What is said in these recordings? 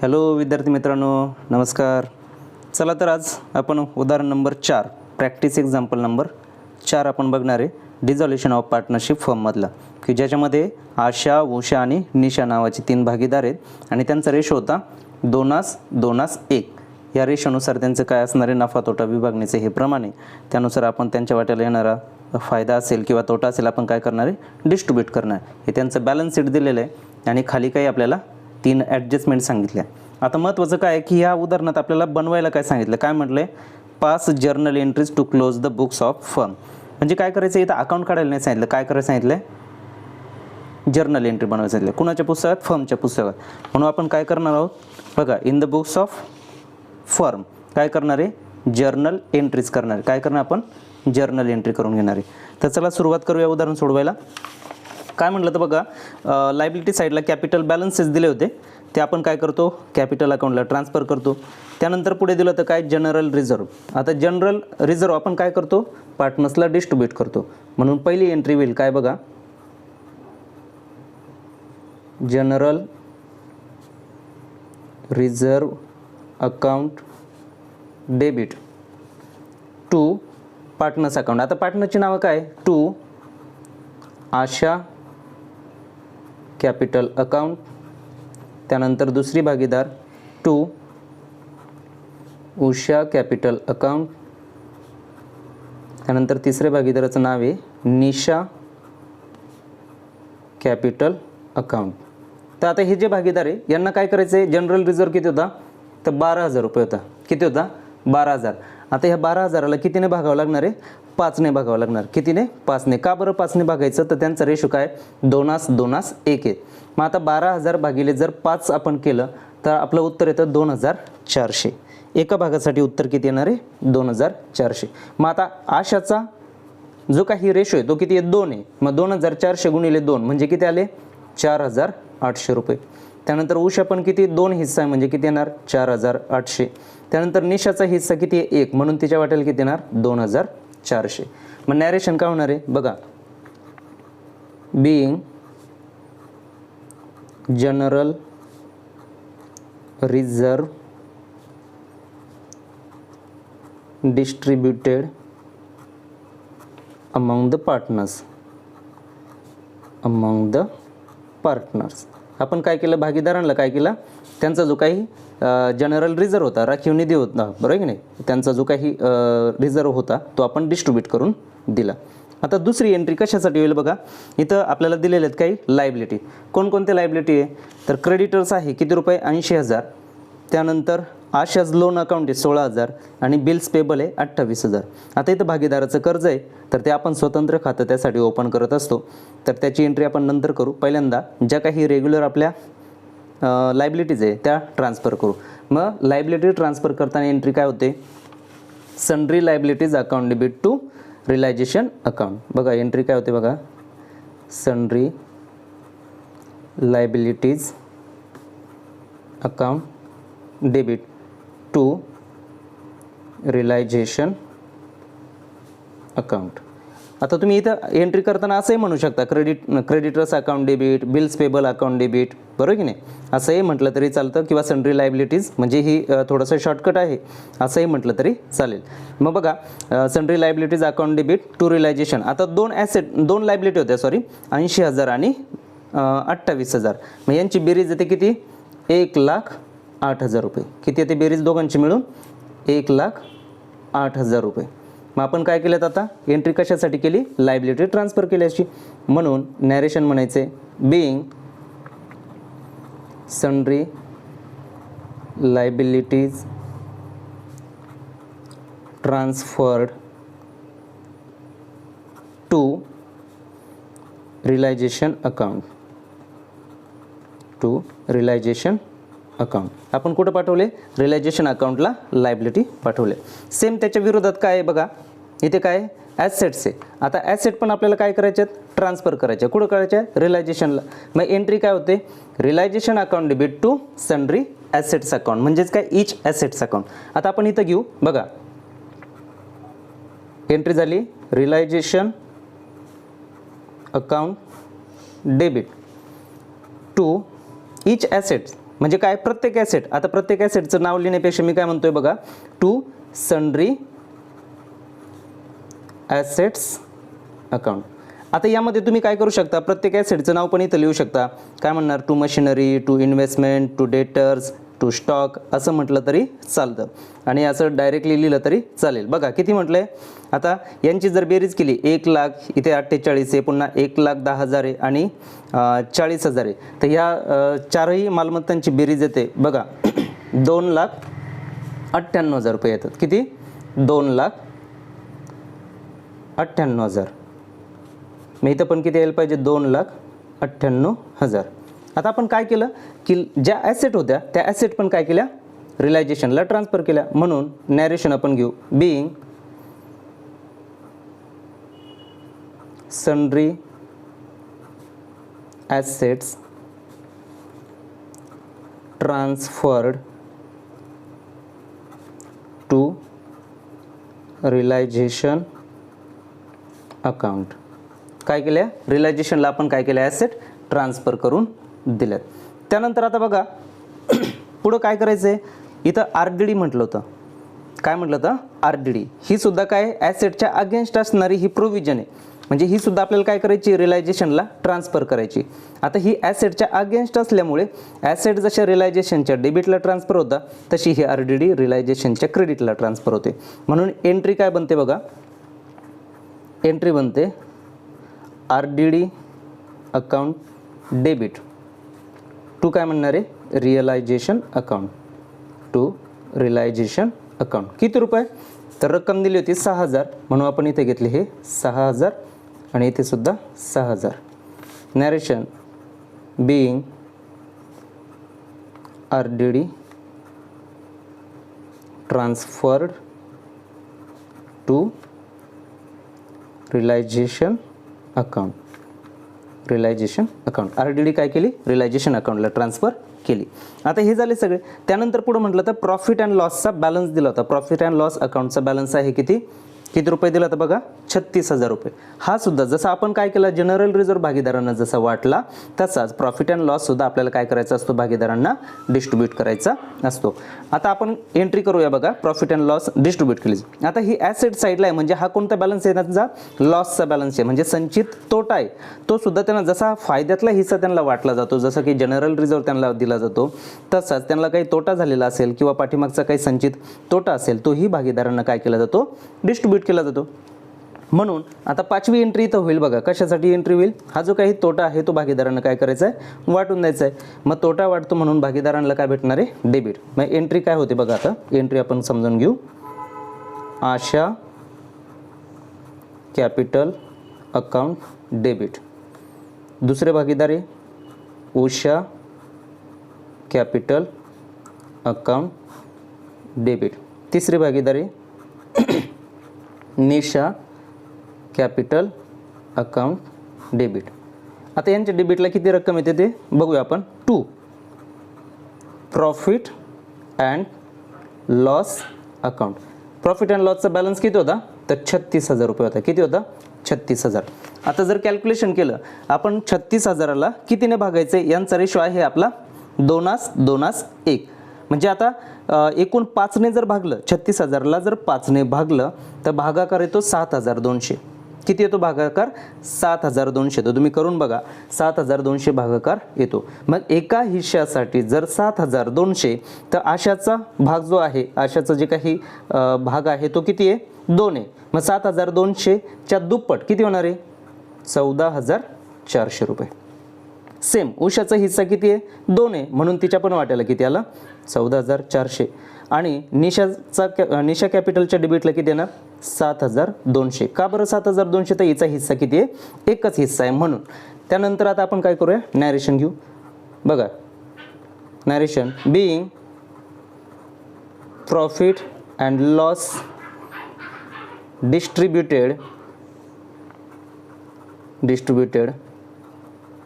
Hello विद्यार्थी मित्रांनो, नमस्कार. चला तर आज आपण उदाहरण नंबर 4 प्रॅक्टिस एक्झाम्पल नंबर 4 आपण बघणार आहे डिझॉल्युशन ऑफ पार्टनरशिप फर्ममधला, की ज्याच्यामध्ये आशा, उषा आणि निशा नावाचे 3 भागीदार आहेत आणि त्यांचा रेशो होता 2:1. या रेशोनुसार त्यांचं काय असणार आहे, नफा तोटा विभागणीचे हे प्रमाण आहे. त्यानुसार आपण त्यांच्या वाट्याला येणारा फायदा असेल किंवा तोटा असेल आपण काय करणार आहे, डिस्ट्रीब्यूट करणार. हे त्यांचं बॅलन्स शीट दिलेलं आहे आणि खाली काही आपल्याला 3 ॲडजस्टमेंट सांगितल्या. आता महत्त्वाचं काय आहे की या उदाहरणात आपल्याला बनवायला काय सांगितलं, काय म्हटलं आहे, pass journal entries to close the books of firm. म्हणजे काय करायचं, इथं अकाउंट काढायला नाही सांगितलं, काय करायला सांगितलं आहे, जर्नल एंट्री बनवायला सांगितलं. कुणाच्या पुस्तकात, फर्मच्या पुस्तकात. म्हणून आपण काय करणार आहोत बघा, in the books of firm काय करणार आहे, जर्नल एंट्रीज करणार. काय करणार आपण, जर्नल एंट्री करून घेणार आहे. तर चला सुरुवात करूया उदाहरण सोडवायला. काय म्हटलं तर बघा, लायबिलिटी साईडला कॅपिटल बॅलन्सेस दिले होते, ते आपण काय करतो, कॅपिटल अकाउंटला ट्रान्सफर करतो. त्यानंतर पुढे दिलं तर काय, जनरल रिझर्व. आता जनरल रिझर्व आपण काय करतो, पार्टनर्सला डिस्ट्रीब्यूट करतो. म्हणून पहिली एंट्री होईल काय बघा, general reserve account debit to partners account. आता पार्टनरची नावं काय, टू आशा कॅपिटल अकाउंट. त्यानंतर दुसरी भागीदार टू उषा कॅपिटल अकाउंट. त्यानंतर तिसऱ्या भागीदाराचं नाव आहे निशा कॅपिटल अकाउंट. तर आता हे जे भागीदार आहे यांना काय करायचं आहे, जनरल रिझर्व किती होता, तर 12,000 रुपये होता. किती होता, 12,000. आता ह्या 12,000ला कितीने भागावं लागणार आहे, 5ने भागावं लागणार. कितीने, 5ने. का बरं 5ने भागायचं, तर त्यांचा रेशो काय, 2:1 आहे. मग आता 12,000 भागिले जर 5 आपण केलं तर आपलं उत्तर येतं 2,400. एका भागासाठी उत्तर किती येणार आहे, 2,400. मग आता आशाचा जो काही रेशो आहे तो किती आहे, 2 आहे. मग 2,400 गुणिले 2 म्हणजे किती आले, 4,800 रुपये. त्यानंतर उषा पण किती, 2 हिस्सा आहे म्हणजे किती येणार, 4,800. त्यानंतर निशाचा हिस्सा किती आहे, 1, म्हणून तिच्या वाट्याला किती येणार, 2,400. मग नॅरेशन काय होणार आहे बघा, being general reserve distributed among the partners. आपण काय केलं, भागीदारांना काय केलं, त्यांचा जो काही जनरल रिझर्व होता, राखीव निधी होता, बरोबर की नाही, त्यांचा जो काही रिझर्व होता तो आपण डिस्ट्रीब्यूट करून दिला. आता दुसरी एंट्री कशासाठी होईल बघा, इथं आपल्याला दिलेले आहेत काही लायबिलिटी. कोणकोणते लायबिलिटी आहे, तर क्रेडिटर्स आहे किती रुपये, 80,000. त्यानंतर आशाज लोन अकाउंट आहे 16,000 आणि बिल्स पेबल आहे 28,000. आता इथं भागीदाराचं कर्ज आहे तर ते आपण स्वतंत्र खातं त्यासाठी ओपन करत असतो, तर त्याची एंट्री आपण नंतर करू. पहिल्यांदा ज्या काही रेग्युलर आपल्या लायबिलिटीज आहे त्या ट्रान्सफर करू. मग लायबिलिटी ट्रान्सफर करताना एंट्री काय होते, sundry liabilities account debit to realisation account. बघा एंट्री काय होते बघा, sundry liabilities account debit to realisation account. आता तुम्ही इथं एंट्री करताना असंही म्हणू शकता, creditors account debit, bills payable account debit, बरोबर की नाही, असंही म्हटलं तरी चालतं, किंवा सन्ड्री लायबिलिटीज म्हणजे ही थोडंसं शॉर्टकट आहे, असंही म्हटलं तरी चालेल. मग बघा sundry liabilities account debit to realisation. आता 2 लायबिलिटी होत्या, सॉरी, 80,000 आणि 28,000. मग यांची बेरीज येते किती, 1,08,000 रुपये. किती येते बेरीज दोघांची मिळून, 1,08,000 रुपये. मग आपण काय केलं, आता एंट्री कशासाठी केली, लायबिलिटी ट्रान्सफर केली अशी. म्हणून नॅरेशन म्हणायचे, being sundry liabilities transferred to realisation account. आपण कुठं पाठवले, रिलायझेशन अकाउंटला लायबिलिटी पाठवले. सेम त्याच्या विरोधात काय आहे बघा, इथे काय ॲसेट्स आहे. आता ॲसेट पण आपल्याला काय करायचे, ट्रान्सफर करायचे. कुठं करायचे, रिलायझेशनला. मग एंट्री काय होते, realisation account debit to sundry assets account, म्हणजेच काय, इच ॲसेट्स अकाउंट. आता आपण इथं घेऊ बघा, एंट्री झाली realisation account debit to each assets म्हणजे काय, प्रत्येक ॲसेट. आता प्रत्येक ॲसेटचं नाव लिहिण्यापेक्षा मी काय म्हणतोय बघा, टू सन्ड्री ॲसेट्स अकाउंट. आता यामध्ये तुम्ही काय करू शकता, प्रत्येक ॲसेटचं नाव पण इथं लिहू शकता. काय म्हणणार, to machinery, to investment, to debtors, to stock असं म्हटलं तरी चालतं आणि असं डायरेक्टली लिहिलं तरी चालेल. बघा किती म्हटलं आहे. आता यांची जर बेरीज केली, 1,00,000 इथे 48 आहे, पुन्हा 1,10,000 आहे आणि 40,000 आहे. तर ह्या चारही मालमत्तांची बेरीज येते बघा 2,98,000 रुपये येतात. किती, 2,98,000. मग इथं पण किती यायला पाहिजे, 2,98,000. आता आपण काय केलं की ज्या ॲसेट होत्या त्या ॲसेट पण काय केल्या, रिलायझेशनला ट्रान्सफर केल्या. म्हणून नॅरेशन आपण घेऊ, being sundry assets transferred to realisation account. काय केल्या, रिलायझेशनला आपण काय केलं, ॲसेट ट्रान्सफर करून दिल्यात. त्यानंतर आता बघा पुढं काय करायचं आहे. इथं RDD म्हटलं होतं. काय म्हटलं होतं, RDD. ही सुद्धा काय, ॲसेटच्या अगेन्स्ट असणारी ही प्रोव्हिजन आहे. म्हणजे ही सुद्धा आपल्याला काय करायची, रिलायझेशनला ट्रान्सफर करायची. आता ही ॲसेटच्या अगेन्स्ट असल्यामुळे ॲसेट जशा रिलायझेशनच्या डेबिटला ट्रान्सफर होता तशी ही RDD रिलायझेशनच्या क्रेडिटला ट्रान्सफर होते. म्हणून एंट्री काय बनते बघा, एंट्री बनते RDD अकाउंट डेबिट टू काय म्हणणार आहे, realisation account, to realisation account. किती रुपये, तर रक्कम दिली होती 6,000 म्हणून आपण इथे घेतले हे 6,000 आणि इथे सुद्धा 6,000. Narration being RDD transferred to realisation account. Realisation account RDD काय केली, रिलायझेशन अकाउंटला ट्रान्सफर केली. आता हे झाले सगळे. त्यानंतर पुढे म्हटलं तर प्रॉफिट अँड लॉसचा बॅलन्स दिला होता. प्रॉफिट अँड लॉस अकाउंटचा बॅलन्स आहे किती, किती रुपये दिला तर बघा 36,000 रुपये. हा सुद्धा जसा आपण काय केला, जनरल रिझर्व्ह भागीदारांना जसा वाटला तसाच प्रॉफिट अँड लॉस सुद्धा आपल्याला काय करायचा असतो, भागीदारांना डिस्ट्रीब्यूट करायचा असतो. आता आपण एंट्री करूया बघा, प्रॉफिट अँड लॉस डिस्ट्रीब्यूट केली. आता ही ॲसेट साईडला आहे म्हणजे हा कोणता बॅलन्स आहे, त्यांचा लॉसचा बॅलन्स आहे म्हणजे संचित तोटा आहे. तो सुद्धा त्यांना जसा फायद्यातला हिस्सा त्यांना वाटला जातो, जसं की जनरल रिझर्व्ह त्यांना दिला जातो, तसाच त्यांना काही तोटा झालेला असेल किंवा पाठीमागचा काही संचित तोटा असेल तोही भागीदारांना काय केला जातो, डिस्ट्रीब्यूट केला जातो. म्हणून आता पाचवी एंट्री इथं होईल बघा. कशासाठी एंट्री होईल, हा जो काही तोटा आहे तो भागीदारांना काय करायचा आहे, वाटून द्यायचा आहे. मग तोटा वाटतो म्हणून भागीदारांना काय भेटणार आहे, डेबिट. मग एंट्री काय होते बघा, आता एंट्री आपण समजून घेऊ. आशा कॅपिटल अकाउंट डेबिट. दुसरे भागीदारी उषा कॅपिटल अकाउंट डेबिट. तिसरी भागीदारी निशा कॅपिटल अकाउंट डेबिट. आता यांच्या डेबिटला किती रक्कम येते ते बघूया आपण. To profit and loss account. Profit and लॉसचा बॅलन्स किती होता, तर 36,000 रुपये होता. किती होता, 36,000. आता जर कॅल्क्युलेशन केलं आपण 36,000ला कितीने भागायचं, यांचा रेशो आहे आपला 2:1. म्हणजे आता एकूण 5ने जर भागलं, 36,000ला जर 5ने भागलं तर भागाकार येतो 7,200. किती येतो भागाकार, 7,200. तर तुम्ही करून बघा, 7,200 भागाकार येतो. मग एका हिश्श्यासाठी जर 7,200, तर आशाचा भाग जो आहे, आशाचा जे काही भाग आहे तो किती आहे, 2 आहे. मग 7,200च्या दुप्पट किती होणार आहे, 14,400 रुपये. सेम उषाचा हिस्सा किती आहे, 2 आहे म्हणून तिच्या पण वाट्याला किती आला, 14,400. आणि निशा कॅपिटलच्या डेबिटला किती येणार, 7,200. का बरं 7,200, तर हिचा हिस्सा किती आहे, एकच हिस्सा आहे म्हणून. त्यानंतर आता आपण काय करूया, नॅरेशन घेऊ बघा. Narration being profit and loss distributed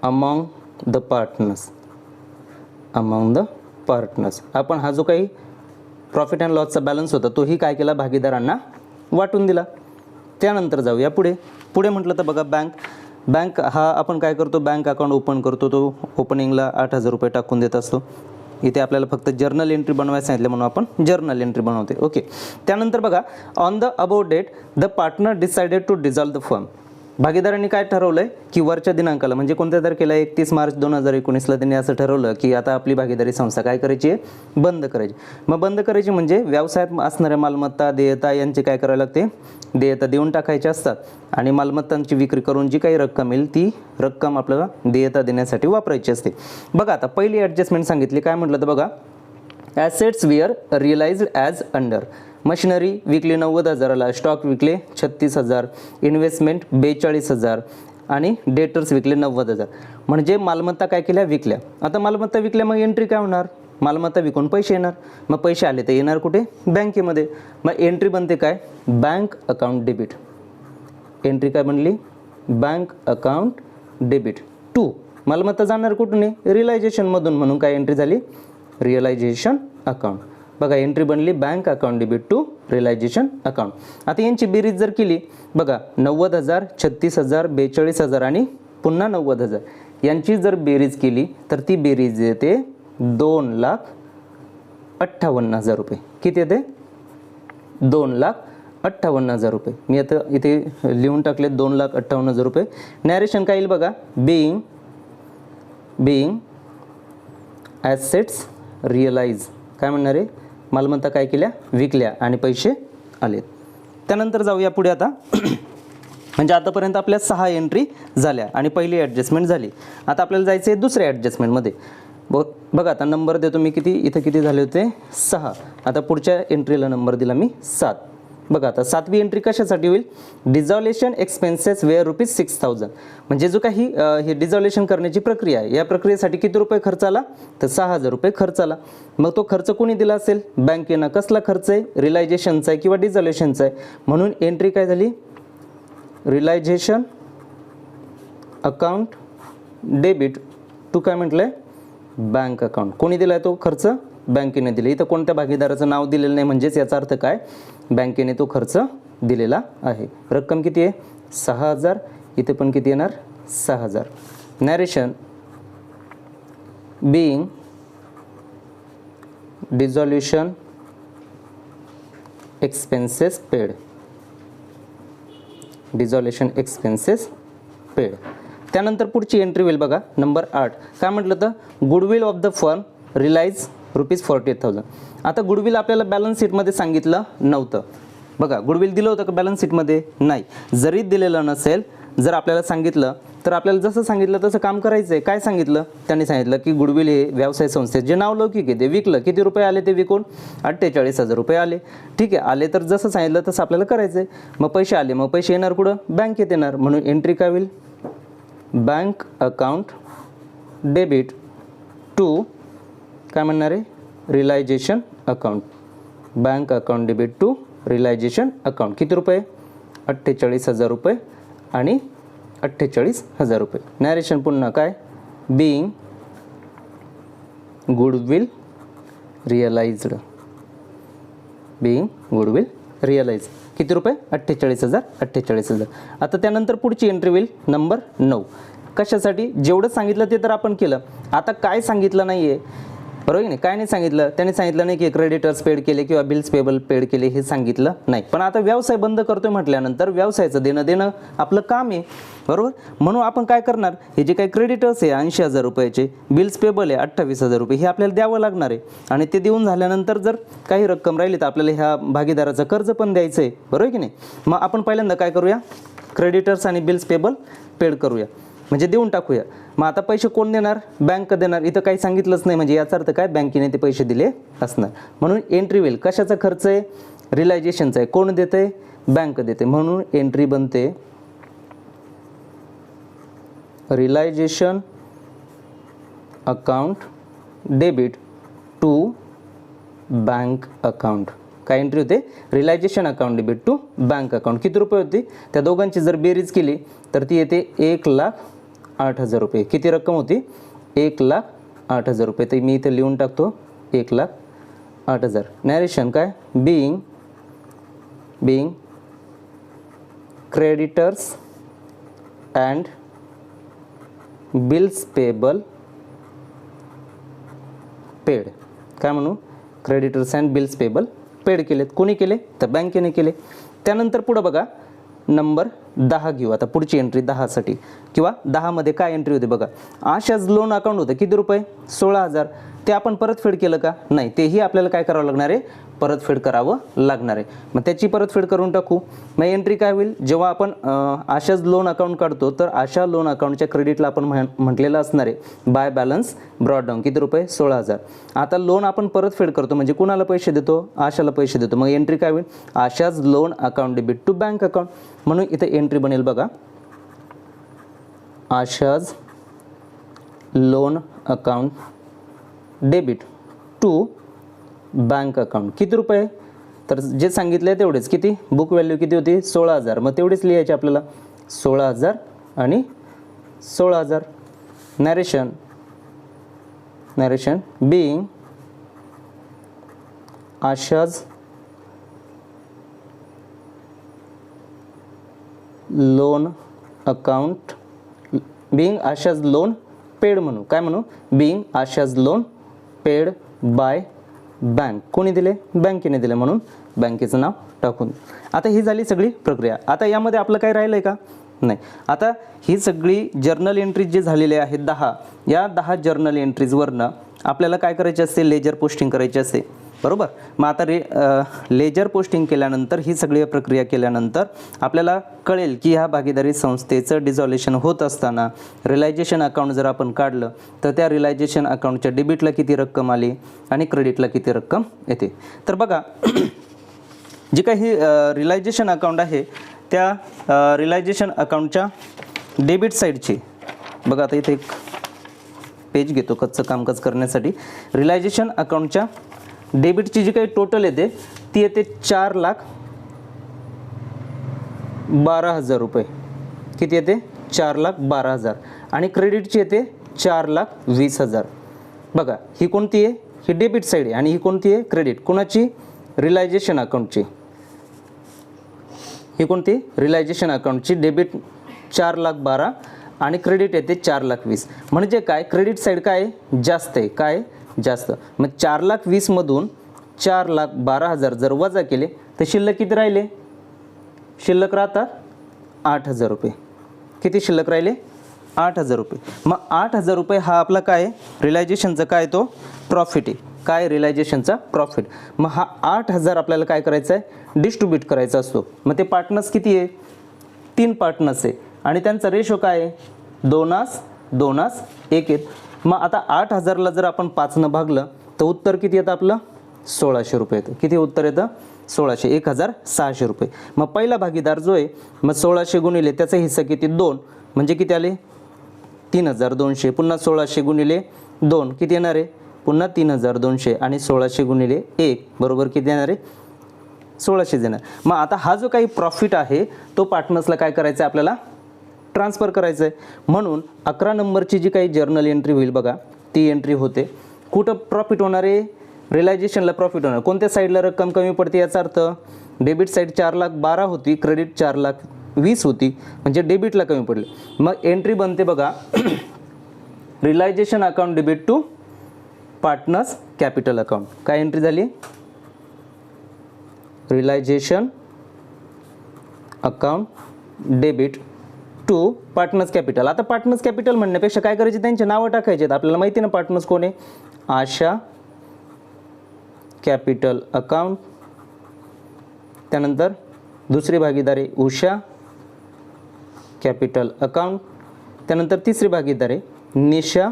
among the partners. आपण हा जो काही प्रॉफिट अँड लॉसचा बॅलन्स होता तोही काय केला, भागीदारांना वाटून दिला. त्यानंतर जाऊया पुढे म्हटलं तर बघा, बँक हा आपण काय करतो, बँक अकाउंट ओपन करतो. तो ओपनिंगला 8,000 रुपये टाकून देत असतो. इथे आपल्याला फक्त जर्नल एंट्री बनवायला सांगितलं म्हणून आपण जर्नल एंट्री बनवते. ओके. त्यानंतर बघा, on the above date the partner decided to dissolve the firm. भागीदारांनी काय ठरवलं आहे की वरच्या दिनांकाला म्हणजे कोणत्या तारखेला 31 मार्च 2019ला त्यांनी असं ठरवलं की आता आपली भागीदारी संस्था काय करायची आहे, बंद करायची. मग बंद करायची म्हणजे व्यवसायात असणाऱ्या मालमत्ता देयता यांचे काय करावे लागते, देयता देऊन टाकायचे असतात आणि मालमत्तांची विक्री करून जी काही रक्कम येईल ती रक्कम आपल्याला देयता देण्यासाठी वापरायची असते. बघा आता पहिली ॲडजस्टमेंट सांगितली, काय म्हटलं तर बघा, assets were realised as under. Machinery विकली 90,000ला, स्टॉक विकले 36,000, इन्व्हेस्टमेंट 42,000 आणि डेटर्स विकले 90,000. म्हणजे मालमत्ता काय केल्या, विकल्या. आता मालमत्ता विकल्या मग एंट्री काय होणार, मालमत्ता विकून पैसे येणार. मग पैसे आले तर येणार कुठे, बँकेमध्ये. मग एंट्री बनते काय, बँक अकाउंट डेबिट. एंट्री काय बनली, बँक अकाउंट डेबिट टू. मालमत्ता जाणार कुठून आहे, रिअलायझेशनमधून, म्हणून काय एंट्री झाली, रिअलायझेशन अकाउंट. बघा एंट्री बनली bank account debit to realisation account. आता यांची बेरीज जर केली, बघा 90,000, 36,000, 42,000 आणि पुन्हा 90,000 यांची जर बेरीज केली तर ती बेरीज येते 2,58,000 रुपये. किती येते, 2,58,000 रुपये. मी आता इथे लिहून टाकले 2,58,000 रुपये. नॅरेशन काय येईल बघा, बिईंग ॲसेट्स रिअलाइज. काय म्हणणार आहे, मालमत्ता काय केल्या, विकल्या आणि पैसे आलेत. त्यानंतर जाऊया पुढे आता. म्हणजे आतापर्यंत आपल्या 6 एंट्री झाल्या आणि पहिली ॲडजस्टमेंट झाली. आता आपल्याला जायचं आहे दुसऱ्या ॲडजस्टमेंटमध्ये. बघा आता नंबर देतो मी, किती इथं किती झाले होते, 6. आता पुढच्या एंट्रीला नंबर दिला मी 7. बघा आता 7वी एंट्री कशासाठी होईल, डिझॉल्युशन एक्सपेन्सेस वेअर ₹6,000. म्हणजे जो काही हे डिझॉल्युशन करण्याची प्रक्रिया आहे, या प्रक्रियेसाठी किती रुपये खर्च आला, तर 6,000 रुपये खर्च आला. मग तो खर्च कोणी दिला असेल, बँकेनं. कसला खर्च आहे, रिअलायझेशनचा आहे किंवा डिझॉल्युशनचा आहे. म्हणून एंट्री काय झाली, रिअलायझेशन अकाउंट डेबिट टू काय म्हटलं आहे, बँक अकाउंट. कोणी दिला आहे तो खर्च, बँकेने दिले. इथं कोणत्या भागीदाराचं नाव दिलेलं नाही, म्हणजेच याचा अर्थ काय, बँकेने तो खर्च दिलेला आहे. रक्कम किती आहे, 6,000. इथे पण किती येणार, 6,000. Narration being dissolution expenses paid. Dissolution expenses paid. त्यानंतर पुढची एंट्री होईल बघा नंबर 8. काय म्हटलं तर, goodwill of the firm realise ₹48,000. आता गुडविल आपल्याला बॅलन्स शीटमध्ये सांगितलं नव्हतं. बघा गुडविल दिलं होतं का बॅलन्स शीटमध्ये, नाही. जरी दिलेलं नसेल, जर आपल्याला सांगितलं तर आपल्याला जसं सांगितलं तसं काम करायचं आहे. काय सांगितलं, त्यांनी सांगितलं की गुडविल हे व्यवसाय संस्थेत जे नावलौकिक आहे ते विकलं. किती रुपये आले ते विकून, 48,000 रुपये आले. ठीक आहे, आले तर जसं सांगितलं तसं आपल्याला करायचं आहे. मग पैसे आले, मग पैसे येणार कुठं, बँकेत येणार. म्हणून एंट्री काय होईल, बँक अकाउंट डेबिट टू काय म्हणणार आहे, realisation account. Bank account debit to realisation account. किती रुपये, 48,000 रुपये आणि 48,000 रुपये. नॅरेशन पुन्हा काय, being goodwill realised. Being goodwill realise. किती रुपये, 48,000, 48,000. आता त्यानंतर पुढची एंट्री होईल नंबर 9. कशासाठी, जेवढं सांगितलं ते तर आपण केलं. आता काय सांगितलं नाही आहे, बरोबर की नाही, काय नाही सांगितलं. त्याने सांगितलं नाही की क्रेडिटर्स पेड केले किंवा बिल्स पेबल पेड केले, हे सांगितलं नाही. पण आता व्यवसाय बंद करतोय म्हटल्यानंतर व्यवसायाचं देणं आपलं काम आहे, बरोबर. म्हणून आपण काय करणार, हे जे काही क्रेडिटर्स आहे 80,000 रुपयाचे, बिल्स पेबल आहे 28,000 रुपये, हे आपल्याला द्यावं लागणार आहे. आणि ते देऊन झाल्यानंतर जर काही रक्कम राहिली तर आपल्याला ह्या भागीदाराचं कर्ज पण द्यायचं आहे, बरोबर की नाही. मग आपण पहिल्यांदा काय करूया, क्रेडिटर्स आणि बिल्स पेबल पेड करूया, म्हणजे देऊन टाकूया. मग आता पैसे कोण देणार, बँक देणार. इथं काही सांगितलंच नाही, म्हणजे याचा अर्थ काय, बँकेने ते पैसे दिले असणार. म्हणून एंट्री होईल, कशाचा खर्च आहे, रिअलायझेशनचा आहे. कोण देते, बँक देते. म्हणून एंट्री बनते realisation account debit to bank account. काय एंट्री होते, realisation account debit to bank account. किती रुपये होती, त्या दोघांची जर बेरीज केली तर ती येते 1,08,000 रुपये. किती रक्कम होती, 1,08,000 रुपये. तर मी इथे लिहून टाकतो 1,08,000. नॅरेशन काय, being creditors and bills payable paid. काय म्हणू, creditors and bills payable paid केलेत. कोणी केले, तर बँकेने केले. त्यानंतर पुढं बघा नंबर 10 घेऊ. आता पुढची एंट्री 10साठी किंवा 10मध्ये काय एंट्री होते बघा. आशाज लोन अकाउंट होतं किती रुपये, 16,000. ते आपण परतफेड केलं का, नाही. तेही आपल्याला काय करावं लागणार आहे, परतफेड करावं लागणार आहे. मग त्याची परतफेड करून टाकू. मग एंट्री काय होईल, जेव्हा आपण आशाज लोन अकाउंट काढतो तर आशा लोन अकाउंटच्या क्रेडिटला आपण म्हटलेलं असणार आहे बाय बॅलन्स ब्रॉड डाऊन किती रुपये, 16,000. आता लोन आपण परतफेड करतो म्हणजे कुणाला पैसे देतो, आशाला पैसे देतो. मग एंट्री काय होईल, Asha's loan account debit to bank account. म्हणून इथे एंट्री बनेल बघा, Asha's loan account debit to bank account. किती रुपये, तर जे सांगितलं आहे तेवढेच. किती, बुक व्हॅल्यू किती होती, 16,000. मग तेवढेच लिहायचे आपल्याला, 16,000 आणि 16,000. Narration being Asha's loan account being Asha's loan paid म्हणू. काय म्हणू, being Asha's loan paid by bank. कोणी दिले, बँकेने दिले, म्हणून बँकेचं नाव टाकून. आता ही झाली सगळी प्रक्रिया. आता यामध्ये आपलं काय राहिलं आहे का, नाही. आता ही सगळी जर्नल एंट्रीज जे झालेले आहेत 10, या 10 जर्नल एंट्रीजवरनं आपल्याला काय करायचे असते, लेजर पोस्टिंग करायची असते, बरोबर. मग आता लेजर पोस्टिंग केल्यानंतर ही सगळी प्रक्रिया केल्यानंतर आपल्याला कळेल की ह्या भागीदारी संस्थेचं डिझॉल्युशन होत असताना रिलायझेशन अकाउंट जर आपण काढलं तर त्या रिलायझेशन अकाउंटच्या डेबिटला किती रक्कम आली आणि क्रेडिटला किती रक्कम येते. तर बघा जी काही रिलायझेशन अकाउंट आहे त्या रिलायझेशन अकाउंटच्या डेबिट साईडची बघा, आता इथे एक पेज घेतो कच्चं कामकाज करण्यासाठी. रिलायझेशन अकाउंटच्या डेबिटची जी काही टोटल येते ती येते 4,12,000 रुपये. किती येते, 4,12,000. आणि क्रेडिटची येते 4,20,000. बघा ही कोणती आहे, ही डेबिट साईड आहे आणि ही कोणती आहे, क्रेडिट. कोणाची, रिलायझेशन अकाउंटची. ही कोणती, रिलायझेशन अकाउंटची. डेबिट 4,12,000 आणि क्रेडिट येते 4,20,000. म्हणजे काय, क्रेडिट साईड काय जास्त आहे, काय जास्त. मग 4,20,000 मधून 4,12,000 जर वजा केले तर शिल्लक किती राहिले, शिल्लक राहतात 8,000 रुपये. किती शिल्लक राहिले, 8,000 रुपये. मग 8,000 रुपये हा आपला काय, रिलायझेशनचा काय, तो प्रॉफिट आहे. काय, रिलायझेशनचा प्रॉफिट. मग हा 8,000 आपल्याला काय करायचं आहे, डिस्ट्रीब्यूट करायचा असतो. मग ते पार्टनर्स किती आहे, 3 पार्टनर्स आहे आणि त्यांचा रेशो काय आहे, 2:1 आहेत. मग आता 8,000ला जर आपण 5ने भागलं तर उत्तर किती येतं आपलं, 1,600 रुपये येतं. किती उत्तर येतं, 1,600, 1,600 रुपये. मग पहिला भागीदार जो आहे, मग 1,600 गुणिले त्याचा हिस्सा किती, 2, म्हणजे किती आले, 3,200. पुन्हा 1,600 गुणिले 2 किती येणार आहे, पुन्हा 3,200 आणि 1,600 गुणिले 1 बरोबर किती येणार आहे, 1,600 देणार. मग आता हा जो काही प्रॉफिट आहे तो पार्टनर्सला काय करायचं आहे, आपल्याला ट्रान्सफर करायचं आहे. म्हणून 11 नंबरची जी काही जर्नल एंट्री होईल बघा, ती एंट्री होते. कुठं प्रॉफिट होणार आहे, रिलायझेशनला प्रॉफिट होणार. कोणत्या साईडला रक्कम कमी पडते, याचा अर्थ डेबिट साईड 4,12,000 होती, क्रेडिट 4,20,000 होती, म्हणजे डेबिटला कमी पडले. मग एंट्री बनते बघा, realisation account debit to partners capital account. काय एंट्री झाली, realisation account debit to partners capital. आता पार्टनर्स कॅपिटल म्हणण्यापेक्षा काय करायचे, त्यांचे नावं टाकायचे आहेत. आपल्याला माहिती ना पार्टनर्स कोण आहे, आशा कॅपिटल अकाउंट. त्यानंतर दुसरी भागीदारी उषा कॅपिटल अकाउंट. त्यानंतर तिसरी भागीदारी निशा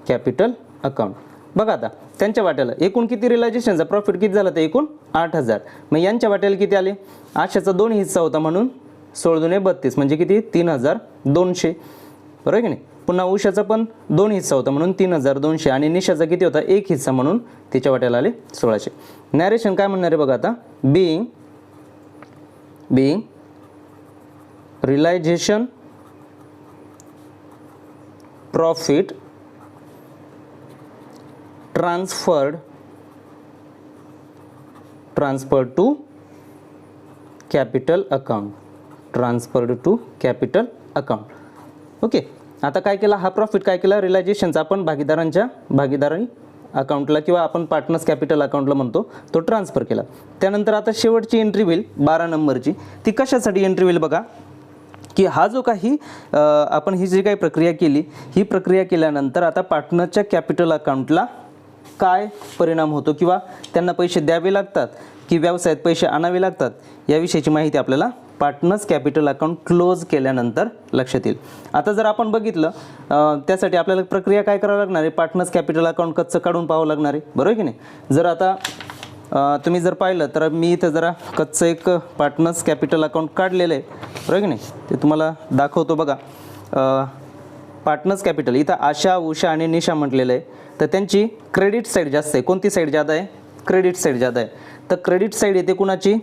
कॅपिटल अकाउंट. बघा आता त्यांच्या वाट्याला एकूण किती रिलायझेशनचा प्रॉफिट किती झाला, तर एकूण 8,000. मग यांच्या वाट्याला किती आले, आशाचा 2 हिस्सा होता म्हणून 16×2 म्हणजे किती, 3,200 बरोबर आहे की नाही. पुन्हा उषाचा पण 2 हिस्सा होता म्हणून 3,200 आणि निशाचा किती होता, 1 हिस्सा म्हणून तिच्या वाट्याला आले 1,600. नॅरेशन काय म्हणणार आहे बघा आता, being realisation profit transferred to capital account, transferred to capital account. Okay, आता काय केला, हा प्रॉफिट काय केला, रिलायझेशनचा आपण भागीदारी अकाउंटला किंवा आपण पार्टनर्स कॅपिटल अकाउंटला म्हणतो तो ट्रान्सफर केला. त्यानंतर आता शेवटची एंट्री होईल 12 नंबरची. ती कशासाठी एंट्री होईल बघा, की हा जो काही आपण ही जी काही प्रक्रिया केली, ही प्रक्रिया केल्यानंतर आता पार्टनरच्या कॅपिटल अकाउंटला काय परिणाम होतो किंवा त्यांना पैसे द्यावे लागतात की व्यवसायात पैसे आणावे लागतात, याविषयीची माहिती आपल्याला पार्टनर्स कॅपिटल अकाउंट क्लोज केल्यानंतर लक्षात येईल. आता जर आपण बघितलं त्यासाठी आपल्याला प्रक्रिया काय करावी लागणार आहे, पार्टनर्स कॅपिटल अकाउंट कच्चं काढून पाहावं लागणार आहे, बरोबर की नाही. जर आता तुम्ही जर पाहिलं तर मी इथं जरा कच्चं एक पार्टनर्स कॅपिटल अकाउंट काढलेलं आहे, बरोबर की नाही. ते तुम्हाला दाखवतो बघा. पार्टनर्स कॅपिटल इथं आशा, उषा आणि निशा म्हटलेलं आहे. तर त्यांची क्रेडिट साईड जास्त आहे. कोणती साईड जादा आहे, क्रेडिट साईड जादा आहे. तर क्रेडिट साईड येते कुणाची,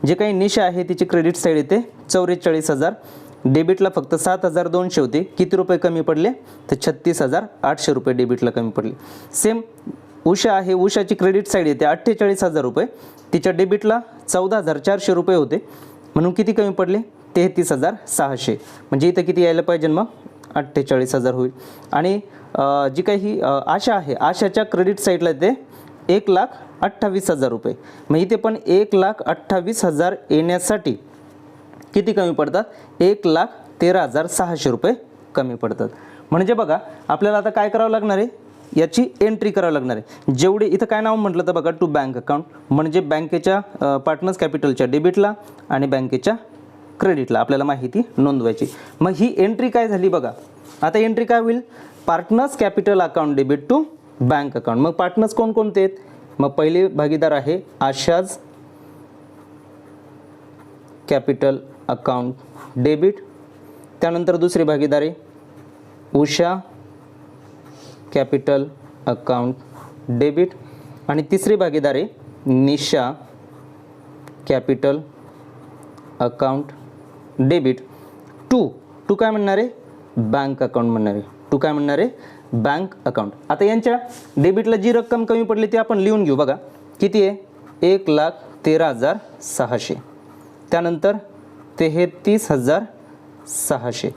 जे काही निशा आहे तिची क्रेडिट साईड येते 44,000. डेबिटला फक्त 7,200 होते. किती रुपये कमी पडले, तर 36,800 रुपये डेबिटला कमी पडले. सेम उषा आहे, उषाची क्रेडिट साईड येते 48,000 रुपये. तिच्या डेबिटला 14,400 रुपये होते, म्हणून किती कमी पडले, 33,600. म्हणजे इथं किती यायला पाहिजे मग, 48,000 होईल. आणि जी काही आशा आहे, आशाच्या क्रेडिट साईडला येते 1,28,000 रुपये. मग इथे पण 1,28,000 येण्यासाठी किती कमी पडतात, 1,13,600 रुपये कमी पडतात. म्हणजे बघा आपल्याला आता काय करावं लागणार आहे, याची एंट्री करावं लागणार आहे. जेवढे इथं काय नाव म्हटलं तर बघा, टू बँक अकाउंट, म्हणजे बँकेच्या पार्टनर्स कॅपिटलच्या डेबिटला आणि बँकेच्या क्रेडिटला आपल्याला माहिती नोंदवायची. मग ही एंट्री काय झाली बघा. आता एंट्री काय होईल, partners capital account debit to bank account. मग पार्टनर्स कोणकोणते आहेत, मग पहिले भागीदार आहे आशाज कॅपिटल अकाउंट डेबिट. त्यानंतर दुसरी भागीदार आहे उषा कॅपिटल अकाउंट डेबिट. आणि तिसरी भागीदार आहे निशा कॅपिटल अकाउंट डेबिट टू काय म्हणणार आहे, बँक अकाउंट म्हणणार आहे. टू काय म्हणणार आहे, बँक अकाउंट. आता यांच्या डेबिटला जी रक्कम कमी पडली ती आपण लिहून घेऊ बघा. किती आहे, 1,13,600. त्यानंतर 33,600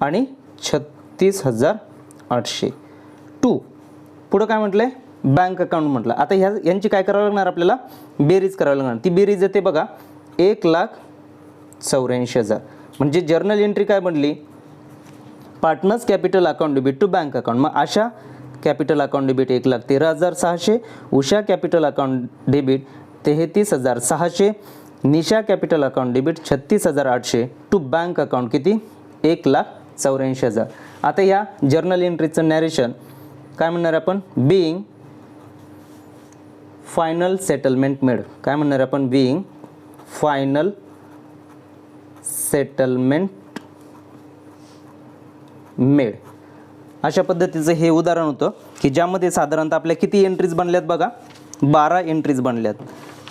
आणि 36,800. पुढं काय म्हटलं आहे, बँक अकाउंट म्हटलं. आता यांची काय करावं लागणार, आपल्याला बेरीज करावी लागणार. ती बेरीज येते बघा 1,84,000. म्हणजे जर्नल एंट्री काय बनली, partners capital account debit to bank account. मग Asha capital account debit 1,13,600, Usha capital account debit 33,600, Nisha capital account debit 36,800. To bank account किती, 1,84,000. आता या जर्नल एंट्रीचं नॅरेशन काय म्हणणार आपण, बिईंग फायनल सेटलमेंट मेड. काय म्हणणार आपण, बिईंग फायनल सेटलमेंट मेड. अशा पद्धतीचं हे उदाहरण होतं की ज्यामध्ये साधारणतः आपल्या किती एंट्रीज बनल्यात बघा, 12 एंट्रीज बनल्यात.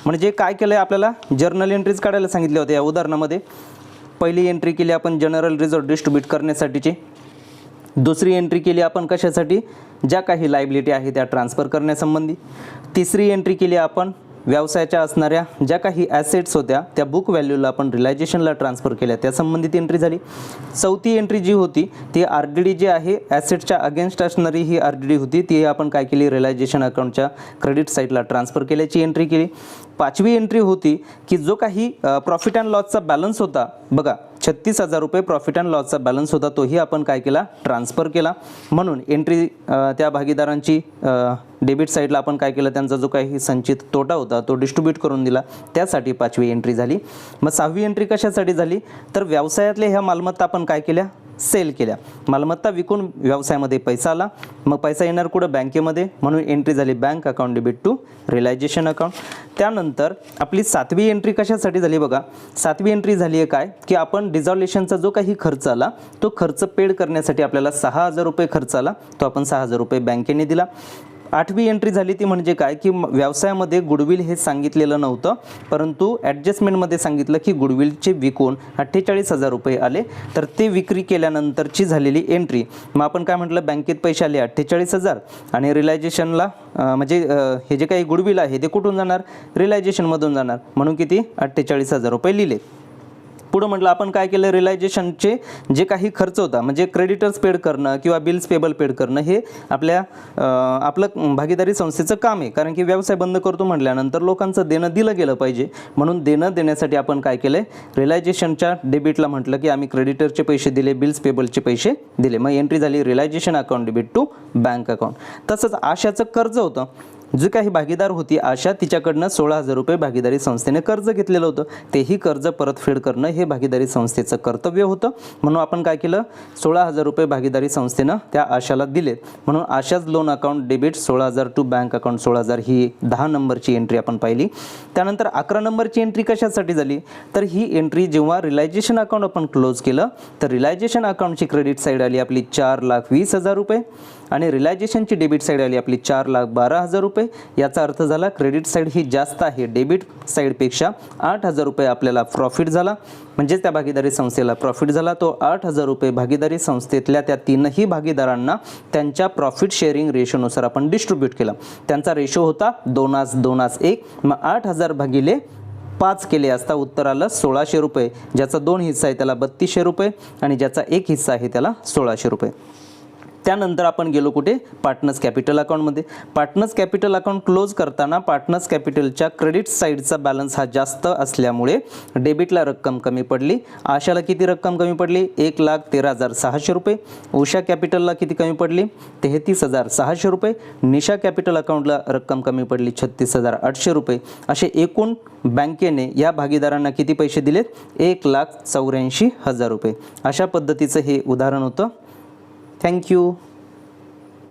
म्हणजे काय केलं आहे, आपल्याला जर्नल एंट्रीज काढायला सांगितले होते. या उदाहरणामध्ये पहिली एंट्री केली आपण जनरल रिझर्व्ह डिस्ट्रीब्यूट करण्यासाठीची. दुसरी एंट्री केली आपण कशासाठी, ज्या काही लायबिलिटी आहे त्या ट्रान्सफर करण्यासंबंधी. तिसरी एंट्री केली आपण व्यवसायाच्या असणाऱ्या ज्या काही ॲसेट्स होत्या त्या बुक व्हॅल्यूला आपण रिलायझेशनला ट्रान्सफर केल्या त्या संबंधित एंट्री झाली. चौथी एंट्री जी होती ती RDD जी आहे ॲसेटच्या अगेन्स्ट असणारी ही RDD होती, ती आपण काय केली, रिलायझेशन अकाउंटच्या क्रेडिट साईडला ट्रान्सफर केल्याची एंट्री केली. पाचवी एंट्री होती की जो काही प्रॉफिट अँड लॉसचा बॅलन्स होता बघा, 36,000 रुपये प्रॉफिट अँड लॉसचा बॅलन्स होता, तोही आपण काय केला, ट्रान्सफर केला. म्हणून एंट्री त्या भागीदारांची डेबिट साईडला आपण काय केलं, त्यांचा जो काही संचित तोटा होता तो डिस्ट्रीब्यूट करून दिला, त्यासाठी पाचवी एंट्री झाली. मग सहावी एंट्री कशासाठी झाली, तर व्यवसायातल्या ह्या मालमत्ता आपण काय केल्या, सेल केल्या. मालमत्ता विकून व्यवसायामध्ये पैसा आला, मग पैसा येणार कुठं, बँकेमध्ये, म्हणून एंट्री झाली bank account debit to realisation account. त्यानंतर आपली सातवी एंट्री कशासाठी झाली बघा, सातवी एंट्री झाली आहे काय की आपण डिझॉल्युशनचा जो काही खर्च आला तो खर्च पेड करण्यासाठी आपल्याला 6,000 रुपये खर्च आला, तो आपण 6,000 रुपये बँकेने दिला. आठवी एंट्री झाली ती म्हणजे काय की व्यवसायामध्ये गुडविल हे सांगितलेलं नव्हतं, परंतु ॲडजस्टमेंटमध्ये सांगितलं की गुडविलचे विकून 48,000 रुपये आले, तर ते विक्री केल्यानंतरची झालेली एंट्री. मग आपण काय म्हटलं, बँकेत पैसे आले 48,000 आणि रिलायझेशनला म्हणजे हे जे काही गुडविल आहे ते कुठून जाणार, रिलायझेशनमधून जाणार, म्हणून किती 48,000 रुपये लिहिले. पुढं म्हटलं आपण काय केलं, रिलायझेशनचे जे काही खर्च होता म्हणजे क्रेडिटर्स पेड करणं किंवा बिल्स पेबल पेड करणं हे आपलं भागीदारी संस्थेचं काम आहे, कारण की व्यवसाय बंद करतो म्हटल्यानंतर लोकांचं देणं दिलं गेलं पाहिजे, म्हणून देणं देण्यासाठी आपण काय केलं, रिलायझेशनच्या डेबिटला म्हटलं की आम्ही क्रेडिटरचे पैसे दिले, बिल्स पेबलचे पैसे दिले, मग एंट्री झाली realisation account debit to bank account. तसंच आशाचं कर्ज होतं, जी काही भागीदार होती आशा, तिच्याकडनं 16,000 रुपये भागीदारी संस्थेने कर्ज घेतलेलं होतं, तेही कर्ज परतफेड करणं हे भागीदारी संस्थेचं कर्तव्य होतं, म्हणून आपण काय केलं, 16,000 रुपये भागीदारी संस्थेनं त्या आशाला दिलेत, म्हणून Asha's loan account debit 16,000 to bank account 16,000 ही 10 नंबरची एंट्री आपण पाहिली. त्यानंतर 11 नंबरची एंट्री कशासाठी झाली, तर ही एंट्री जेव्हा रिलायझेशन अकाउंट आपण क्लोज केलं तर रिलायझेशन अकाउंटची क्रेडिट साईड आली आपली 4,20,000 रुपये आणि रिलायझेशनची डेबिट साईड आली आपली 4,12,000 रुपये. याचा अर्थ झाला क्रेडिट साईड ही जास्त आहे, डेबिट साईडपेक्षा 8,000 रुपये आपल्याला प्रॉफिट झाला, म्हणजेच त्या भागीदारी संस्थेला प्रॉफिट झाला. तो 8,000 रुपये भागीदारी संस्थेतल्या त्या तीनही भागीदारांना त्यांच्या प्रॉफिट शेअरिंग रेशोनुसार आपण डिस्ट्रीब्यूट केला. त्यांचा रेशो होता 2:1. मग 8,000 भागिले 5 केले असता उत्तर आलं 1,600 रुपये. ज्याचा 2 हिस्सा आहे त्याला 3,200 रुपये आणि ज्याचा 1 हिस्सा आहे त्याला 1,600 रुपये. त्यानंतर आपण गेलो कुठे, पार्टनर्स कॅपिटल अकाउंटमध्ये. पार्टनर्स कॅपिटल अकाउंट क्लोज करताना पार्टनर्स कॅपिटलच्या क्रेडिट साईडचा बॅलन्स हा जास्त असल्यामुळे डेबिटला रक्कम कमी पडली. आशाला किती रक्कम कमी पडली, 1,13,600 रुपये. उषा कॅपिटलला किती कमी पडली, 33,600 रुपये. निशा कॅपिटल अकाउंटला रक्कम कमी पडली 36,800 रुपये. असे एकूण बँकेने या भागीदारांना किती पैसे दिलेत, 1,84,000 रुपये. अशा पद्धतीचं हे उदाहरण होतं. थँक्यू.